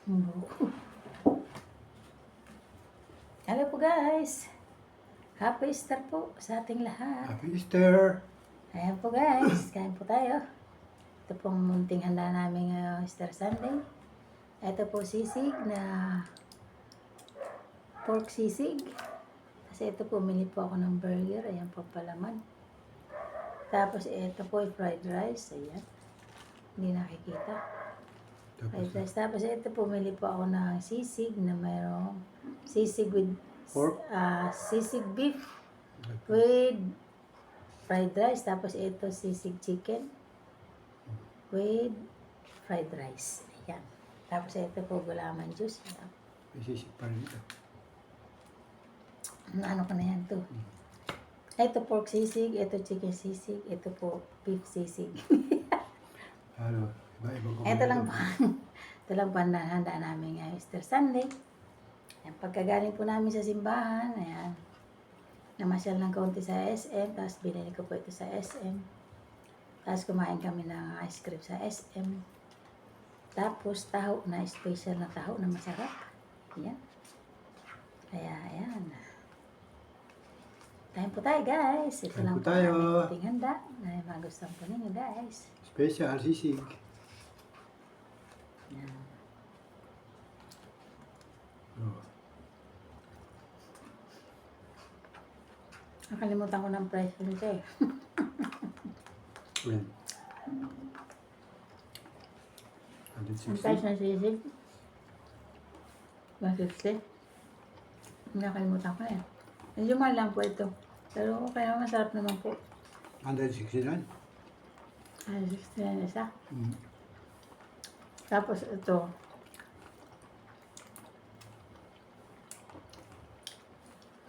Buko. Hello po guys. Happy Easter po sa ating lahat. Happy Easter! Ayan po guys, kain po tayo. Ito pong munting handa namin Easter Sunday. Ito po sisig na pork sisig. Kasi ito po, mili po ako ng burger. Ayan po palaman. Tapos ito po fried rice. Ayan. Hindi nakikita. Fried rice. Tapos ito po, mili po ako ng sisig na mayroong sisig with Pork? Sisig beef with fried rice. Tapos ito sisig chicken with fried rice. Ayan. Tapos ito po gulaman juice. Ayan. Isisip pa rin ito. Ano ko na yan to. Ito pork sisig, ito chicken sisig, ito po beef sisig. Ano, iba-ibang Ito lang po. Ito lang po ang handa namin Easter Sunday. Ayan, pagkagaling po namin sa simbahan, ayan, namasyal ng kaunti sa SM, tapos binili ko po ito sa SM. Tapos kumain kami ng ice cream sa SM. Tapos taho na special na taho na masarap. Ayan. Kaya ayan. Kain po tayo guys. Ito Kain lang po po tayo. ang ating handa. Na magustuhan po ninyo guys. Special sisig. Ayan. Oh. Nakalimutan ko ng price nito eh. Well. Ang 160. price ng sisig. 150. Nakalimutan ko na eh. Medyo mahal lang po ito. Pero okay naman, masarap naman po. 169. Ay, 69 isa. Mm. Tapos ito.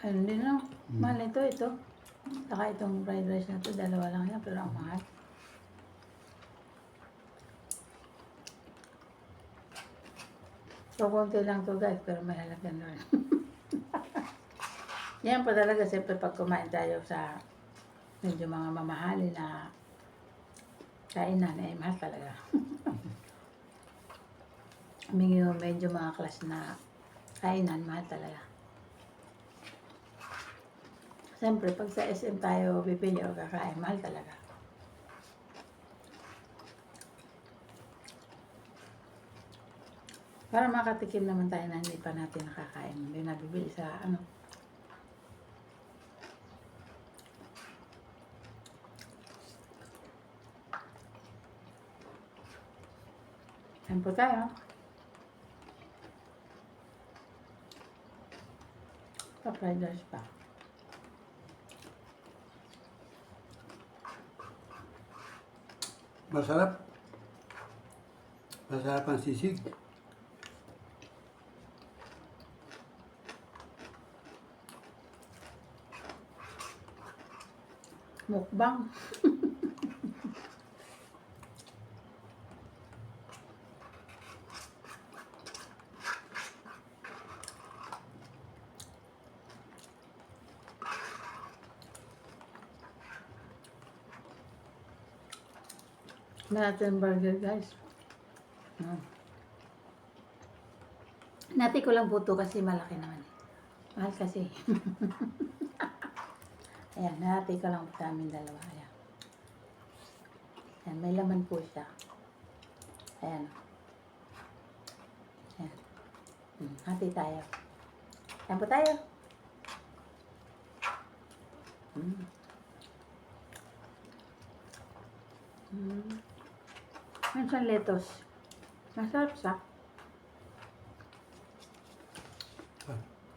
Ayun din no. Mahal ito. Saka itong fried rice na ito, dalawa lang yan, pero ang mahal. So, konti lang to guys, pero may halagan na rin. Yan po talaga, siyempre pag kumain tayo sa medyo mga mamahali na kainan, eh, mahal talaga. Medyo mga class na kainan, mahal talaga. Siyempre, pag sa SM tayo bibili o kakain, mahal talaga. Para makatikim naman tayo na hindi pa natin nakakain. Hindi nabibili sa ano. Kain po tayo. Pa-fried rice pa. Masarap. Masarap ang sisig. Mukbang. Natin burger guys. Nati ko lang po ito kasi malaki naman. Mahal kasi. Ayan, nati ko lang po sa amin dalawa. Ayan. Ayan, may laman po siya. Ayan. Ayan. Hati tayo. Ayan po tayo. Minsan lettuce. Masarap siya.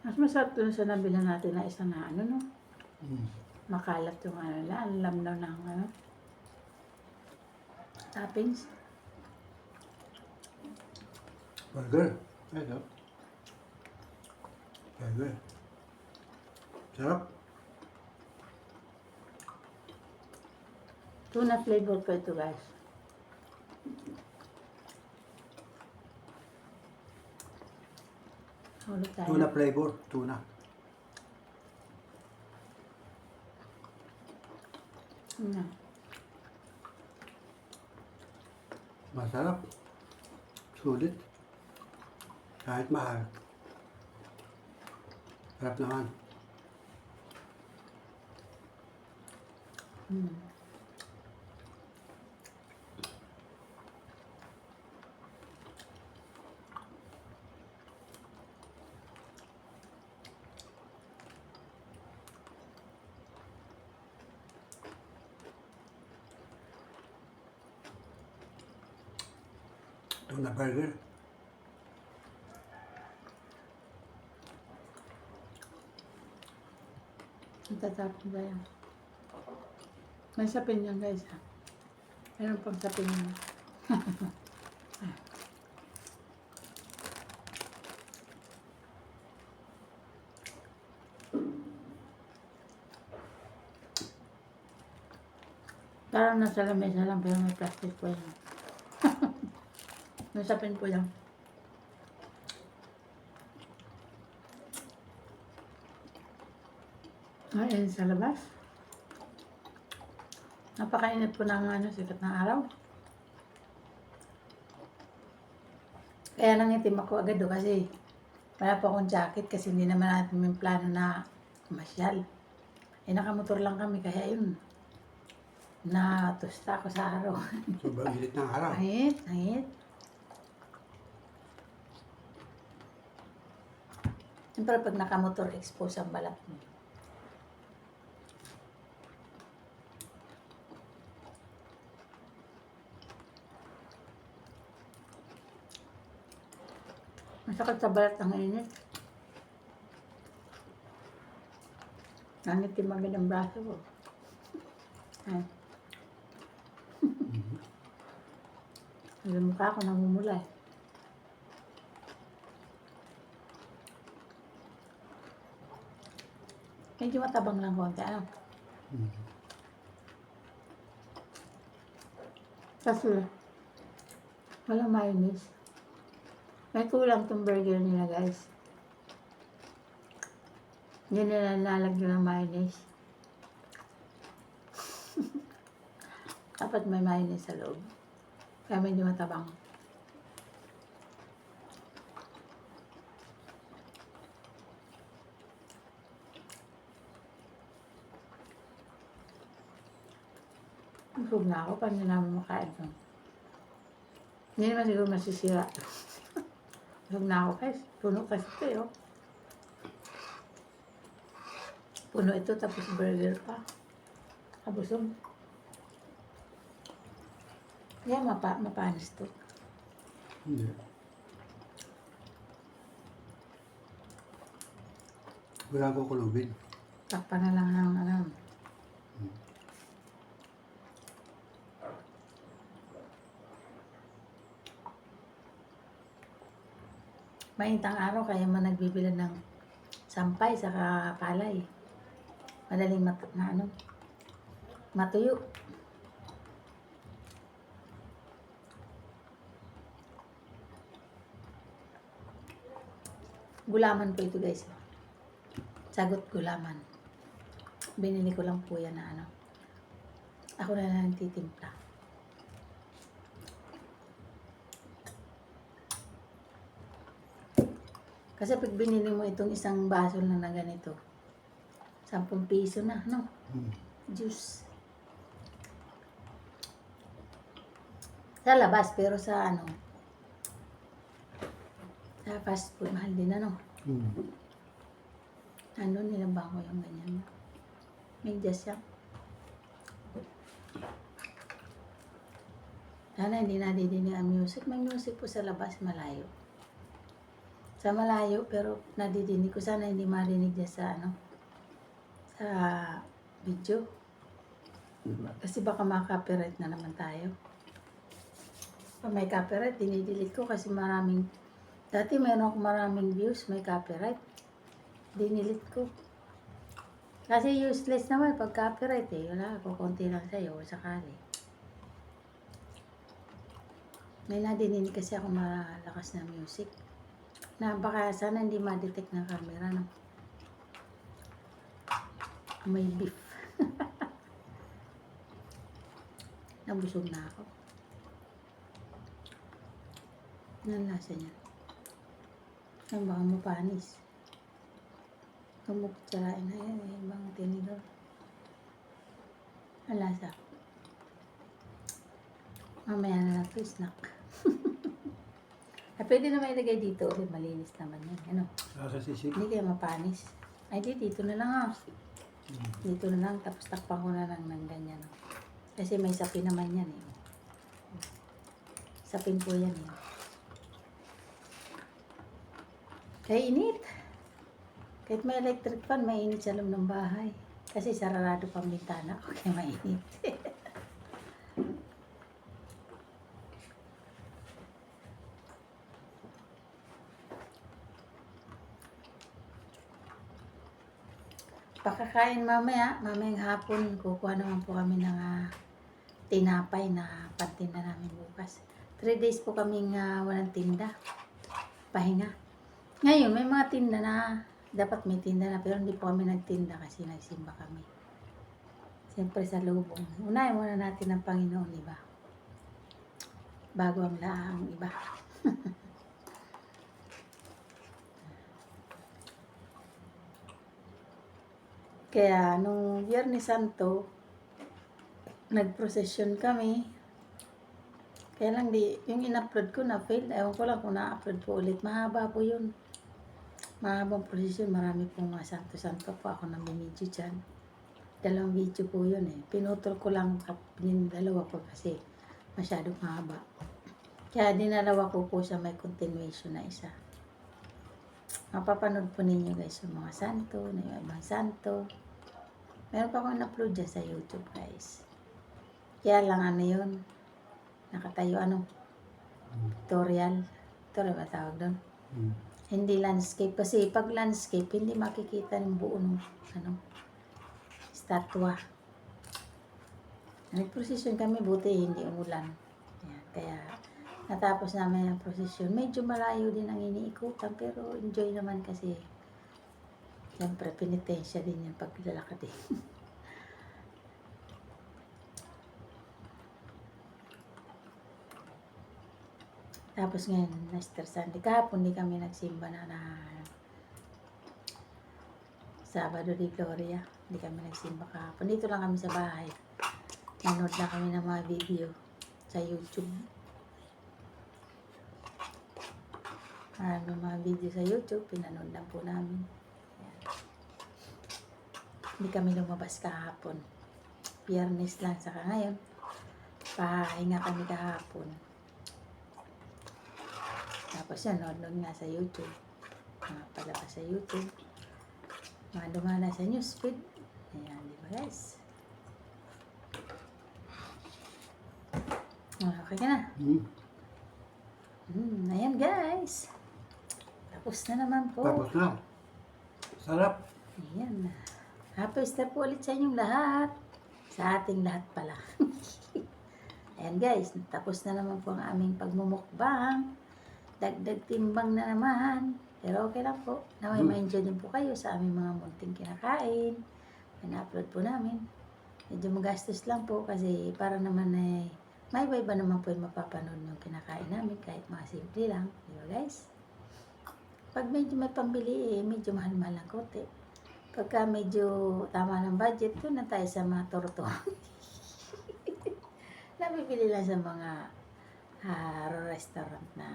Mas masarap dun sa nabilhan natin na isa na ano no. Makalat yung ano lang. Ang lamnaw ng ano. Toppings. Burger. Ito. Burger. Sarap. Tuna flavor po ito guys. Hulog tayo. Tuna flavor. Tuna. Masarap. Sulit. Kahit mahal. Sarap naman. Hmm. Tuna burger. Ang tatap na yan. May sapin yan guys ha. Meron pang sapin yan. Parang nasa lamesa lang pero may plastic po yan. May sapin po yan. Ayun sa labas. Napakainit po ng sikat ng araw. Kaya nangitim ako agad kasi wala pa akong jacket kasi hindi naman natin may plano na masyal. Nakamotor lang kami kaya yun. Natusta ako sa araw. Sobrang init ng araw. Angit. Siyempre pag nakamotor, expose ang balat mo. Masakit sa balat ang init. Nangitim agad ang braso ko. Ay. Ang mukha ko namumula eh. Medyo matabang lang konti. Ano? Kasi walang mayonnaise. May kulang tong burger nila guys. Hindi nila nalagyan ng mayonnaise. Dapat may mayonnaise sa loob. Kaya medyo matabang. Busog na ako. Paano namin makain ito? Hindi naman siguro masisira. Busog na ako guys. Puno kasi ito eh. Oh. Puno ito tapos burger pa. Kabusog. Yan, mapanis to. Hindi. Wala ko kulubin. Takpa na lang ng Mainitang araw kaya man nagbibila ng sampay sa palay. Madaling matuyo. Gulaman po ito guys. Sagot gulaman. Binili ko lang po yan na Ako na lang titimpla. Kasi pag binili mo itong isang baso lang na ganito, 10 piso na, no? Juice. Sa labas, pero sa sa fast food, mahal din nilabang ko yung ganyan. Medyas yan. Sana hindi nadidinig ang music. May music po sa labas, malayo. Sa malayo, pero nadidinig ko. Sana hindi marinig niya sa sa video. Kasi baka maka-copyright na naman tayo. Pag may copyright, dinidelete ko kasi dati meron akong maraming views, may copyright. Dinidelete ko. Kasi useless naman pag copyright eh. Wala, kukunti lang sa'yo o sakali. May nadidinig kasi ako malakas na music. Na baka sana hindi ma-detect ng camera, no? May beef. Nabusog na ako. Anong lasa niya? Ay, baka mapanis. Kamutsarain na yan, ibang tinidor. Ang lasa. Mamaya na lang ito, snack. Pwede naman ilagay dito. Malinis naman yan. Ano? Sa sisig. Hindi kaya mapanis. Ay, dito na lang Dito na lang. Tapos takpan ko na lang ng ganyan. Kasi may sapin naman yan eh. Sapin po yan eh. Kaya init. Kahit may electric fan, mainit sa loob ng bahay. Kasi sarado pang bintana ko kaya mainit. Pakakain mamayang hapon, kukuha naman po kami ng tinapay na pantinda namin bukas. 3 days po kaming walang tinda. Pahinga. Ngayon, may mga tinda na, dapat may tinda na, pero hindi po kami nagtinda kasi nagsimba kami. Siyempre sa lubong. Unahin muna natin ang Panginoon, diba? Bago ang laang iba. Kaya, nung Biyernes Santo, nagprosesyon kami. Kaya lang yung in-upload ko na fail. Ewan ko lang kung na-upload po ulit. Mahaba po yun. Mahabang prosesyon. Marami pong mga santo-santo po ako nang binidyo dyan. 2 video po yun eh. Pinutol ko lang yung 2 ko kasi masyadong mahaba. Kaya dinalawa ko po siya may continuation na isa. Mapapanood po ninyo guys yung mga santo, na yung ibang santo. Meron pa akong na-upload dyan sa YouTube guys. Kaya lang yun. Nakatayo tutorial. Tutorial ba tawag doon? Hindi landscape. Kasi pag landscape, hindi makikita ng buo ng statwa. Nag-prosesyon kami, buti hindi umulan. Yan, kaya natapos namin ang prosesyon. Medyo malayo din ang iniikutan, pero enjoy naman kasi siyempre penitensya din yung paglalakad eh. Tapos ngayon, Easter Sunday. Kahapon di kami nagsimba na Sabado de Gloria. Hindi kami nagsimba kahapon. Dito lang kami sa bahay. Nanood na kami ng mga video sa YouTube. Maraming mga video sa YouTube. Pinanood lang po namin. Ayan. Hindi kami lumabas kahapon. Biyernes lang. Saka ngayon, pahinga kami kahapon. Tapos yun, nood nga sa YouTube. Mga palabas sa YouTube. Mga dumana sa newsfeed. Ayan, di ba guys? Okay ka na? Ayan guys. Tapos na naman po. Tapos na. Sarap. Ayan. Happy Easter po ulit sa inyong lahat. Sa ating lahat pala. Ayan guys, tapos na naman po ang aming pagmumukbang. Dagdag timbang na naman. Pero okay lang po. Naway ma-enjoy din po kayo sa aming mga munting kinakain. Pina-upload po namin. Medyo magastos lang po kasi para naman ay may iba naman po yung mapapanood yung kinakain namin kahit mga simple lang. Di ba guys? Pag medyo may pambili medyo mahal-mahal lang konti. Pagka medyo tama ng budget, doon na tayo sa mga torto. Nabibili lang sa mga restaurant na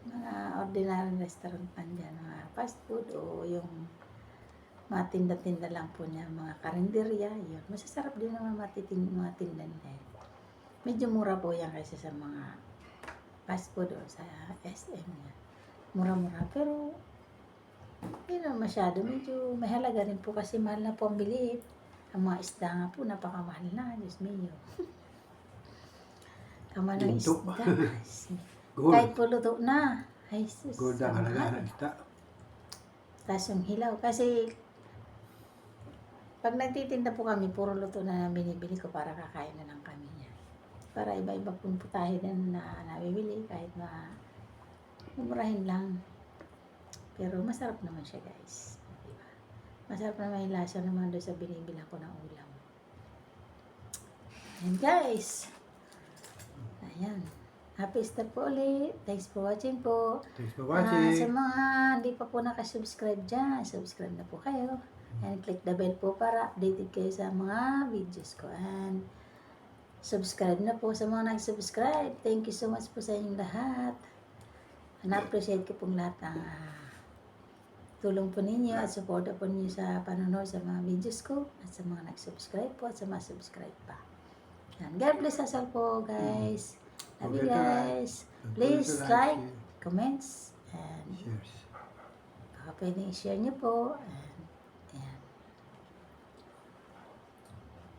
mga ordinary restaurant man dyan, mga fast food o yung mga tinda-tinda lang po niya, mga karinderya, yun. Masasarap din naman mga tinda nila. Medyo mura po yan kaysa sa mga fast food o sa SM niya. Mura-mura, pero hindi naman masyado. Medyo may halaga rin po kasi mahal na po ang bilihin. Ang mga isda nga po, napakamahal na. Diyos mio. Kamahal ng isda. Kahit po luto na. Ay, sus. Gold ang halaga ng isda. Tapos yung hilaw. Kasi, pag nagtitinda po kami, puro luto na binibili ko para kakain na lang kami niya. Para iba-iba pong putahe din na nabibili. Kahit na mumurahin lang. Pero masarap naman siya guys. Diba? Masarap naman yung lasa naman doon sa binibila ko ng ulam. Ayan guys. Ayan. Happy Easter po ulit. Thanks for watching po. Thanks for Sa watching. mga hindi pa po nakasubscribe dyan, subscribe na po kayo. And click the bell po para updated kayo sa mga videos ko. And subscribe na po sa mga nag-subscribe. Thank you so much po sa inyong lahat. Na-appreciate ko pong lahat ng tulong po ninyo at suporta po ninyo sa panonood sa mga videos ko at sa mga nag-subscribe po at sa mga subscribe pa. And God bless us all po, guys. Love you guys. Please like, comments, and Cheers. baka pwedeng i-share nyo po. And, ayan.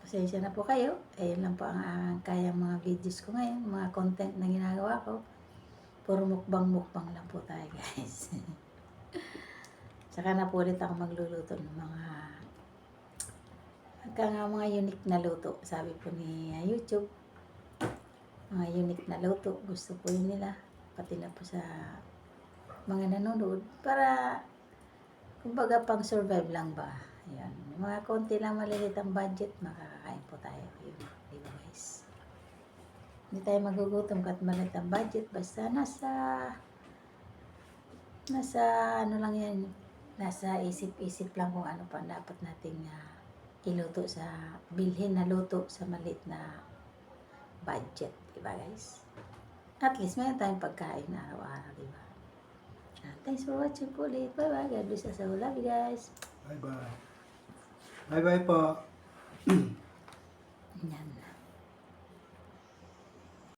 Pasensya na po kayo. Ayun lang po ang kayang mga videos ko ngayon, mga content na ginagawa ko. Puro mukbang lang po tayo, guys. Saka na po ulit ako magluluto ng mga unique na luto. Sabi po ni YouTube, mga unique na luto. Gusto po yun nila. Pati na po sa mga nanonood. Para, kumbaga pang survive lang ba. Ayan. Mga konti lang malilit ang budget, makakakain po tayo. Yun, di ba guys? Hindi tayo magugutom kahit maliit ang budget. Basta nasa ano lang yan. Nasa isip-isip lang kung ano pa dapat nating iluto sa bilhin na luto sa maliit na budget, diba guys? At least mayroon tayong pagkain na araw-araw, diba? Thanks for watching po ulit. Bye-bye. God bless us all. Love you guys. Bye-bye. Bye-bye po. Yan.